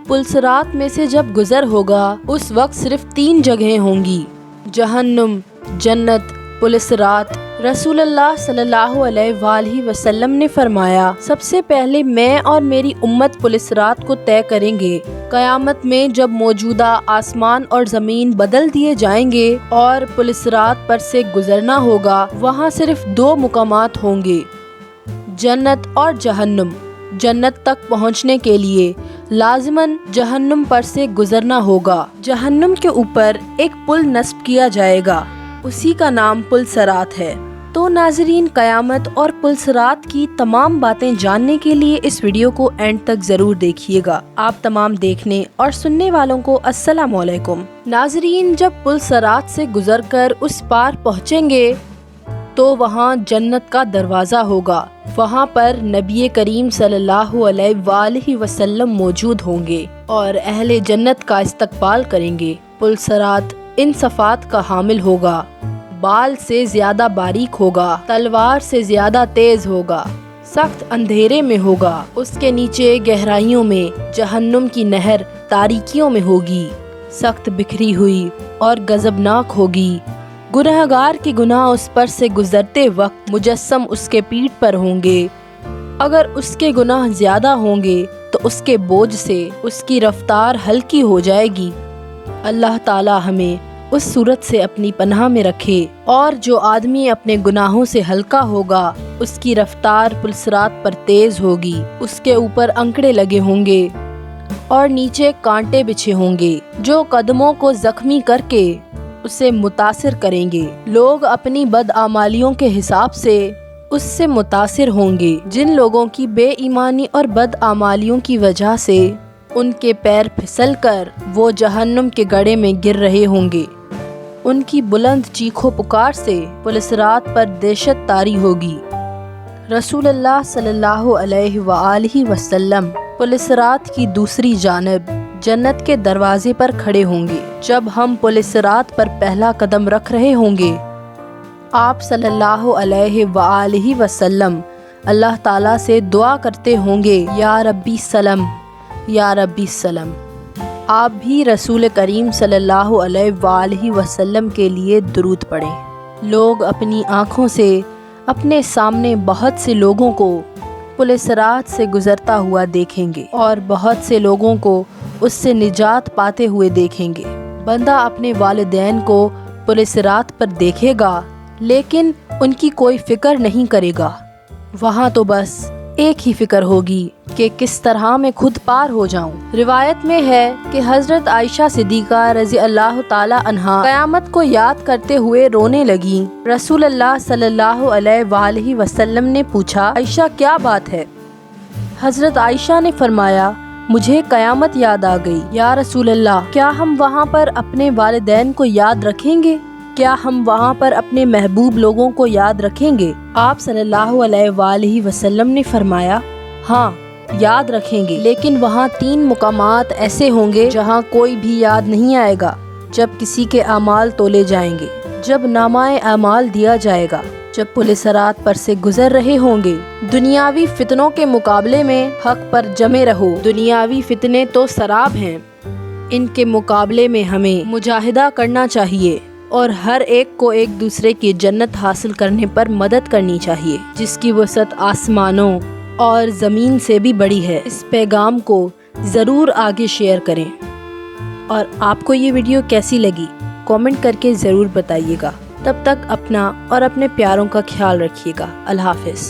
पुल सिरात में से जब गुजर होगा उस वक्त सिर्फ 3 जगहें होंगी, जहन्नुम, जन्नत, पुल सिरात। रसूलुल्लाह सल्लल्लाहु अलैहि वसल्लम ने फरमाया, सबसे पहले मैं और मेरी उम्मत पुल सिरात को तय करेंगे। क़यामत में जब मौजूदा आसमान और ज़मीन बदल दिए जाएंगे और पुल सिरात पर से गुजरना होगा, वहाँ सिर्फ 2 मुकामात होंगे, जन्नत और जहन्नुम। जन्नत तक पहुँचने के लिए लाज़िमन जहन्नुम पर से गुजरना होगा। जहन्नुम के ऊपर एक पुल नस्ब किया जाएगा, उसी का नाम पुल सिरात है। तो नाज़रीन, क़यामत और पुल सिरात की तमाम बातें जानने के लिए इस वीडियो को एंड तक ज़रूर देखिएगा। आप तमाम देखने और सुनने वालों को अस्सलाम वालेकुम। नाज़रीन, जब पुल सिरात से गुजरकर उस पार पहुँचेंगे तो वहाँ जन्नत का दरवाज़ा होगा। वहाँ पर नबी करीम सल्लल्लाहु अलैहि वसल्लम मौजूद होंगे और अहले जन्नत का इस्तकबाल करेंगे। पुल सिरात इन सफ़ात का हामिल होगा, बाल से ज़्यादा बारीक होगा, तलवार से ज़्यादा तेज़ होगा, सख्त अंधेरे में होगा। उसके नीचे गहराइयों में जहन्नुम की नहर तारीकियों में होगी, सख्त बिखरी हुई और गज़बनाक होगी। गुनहगार के गुनाह उस पर से गुजरते वक्त मुजस्सम उसके पीठ पर होंगे। अगर उसके गुनाह ज़्यादा होंगे तो उसके बोझ से उसकी रफ्तार हल्की हो जाएगी। अल्लाह ताला हमें उस सूरत से अपनी पनाह में रखे। और जो आदमी अपने गुनाहों से हल्का होगा उसकी रफ्तार पुल सिरात पर तेज़ होगी। उसके ऊपर अंकड़े लगे होंगे और नीचे कांटे बिछे होंगे जो कदमों को जख्मी करके उसे मुतासिर करेंगे। लोग अपनी बदआमालियों के हिसाब से उससे मुतासिर होंगे। जिन लोगों की बेईमानी और बदआमालियों की वजह से उनके पैर फिसलकर वो जहन्नुम के गड्ढे में गिर रहे होंगे, उनकी बुलंद चीखों पुकार से पुल सिरात पर दहशत तारी होगी। रसूलुल्लाह सल्लल्लाहु अलैहि वसल्लम पुल सिरात की दूसरी जानिब जन्नत के दरवाजे पर खड़े होंगे। जब हम पुल सिरात पर पहला कदम रख रहे होंगे, आप सल्लल्लाहु अलैहि वसल्लम अल्लाह ताला से दुआ करते होंगे, या रब्बी सलम, या रब्बी सलम। आप भी रसूल करीम सल्लल्लाहु अलैहि वसल्लम के लिए दुरूद पढ़ें। लोग अपनी आँखों से अपने सामने बहुत से लोगों को पुल सिरात से गुजरता हुआ देखेंगे और बहुत से लोगों को उससे निजात पाते हुए देखेंगे। बंदा अपने वालिदैन को पुल सिरात पर देखेगा लेकिन उनकी कोई फिक्र नहीं करेगा। वहाँ तो बस एक ही फिक्र होगी कि किस तरह मैं खुद पार हो जाऊं। रिवायत में है कि हज़रत आयशा सिद्दीक़ा रज़ी अल्लाह ताला अन्हा क़यामत को याद करते हुए रोने लगी। रसूलुल्लाह सल्लल्लाहु अलैहि वसल्लम ने पूछा, आयशा क्या बात है? हज़रत आयशा ने फरमाया, मुझे क़यामत याद आ गई। या रसूलल्लाह, क्या हम वहाँ पर अपने वालिदैन को याद रखेंगे? क्या हम वहाँ पर अपने महबूब लोगों को याद रखेंगे? आप सल्लल्लाहु अलैहि वसल्लम ने फरमाया, हाँ याद रखेंगे, लेकिन वहाँ 3 मुकामात ऐसे होंगे जहाँ कोई भी याद नहीं आएगा। जब किसी के अमाल तोले जाएंगे, जब नामाए अमाल दिया जाएगा, जब पुल सिरात पर से गुजर रहे होंगे। दुनियावी फितनों के मुकाबले में हक पर जमे रहो। दुनियावी फितने तो सराब हैं, इनके मुकाबले में हमें मुजाहिदा करना चाहिए और हर एक को एक दूसरे की जन्नत हासिल करने पर मदद करनी चाहिए, जिसकी वसअत आसमानों और ज़मीन से भी बड़ी है। इस पैगाम को ज़रूर आगे शेयर करें। और आपको ये वीडियो कैसी लगी कमेंट करके ज़रूर बताइएगा। तब तक अपना और अपने प्यारों का ख्याल रखिएगा। अल्लाह हाफ़िज़।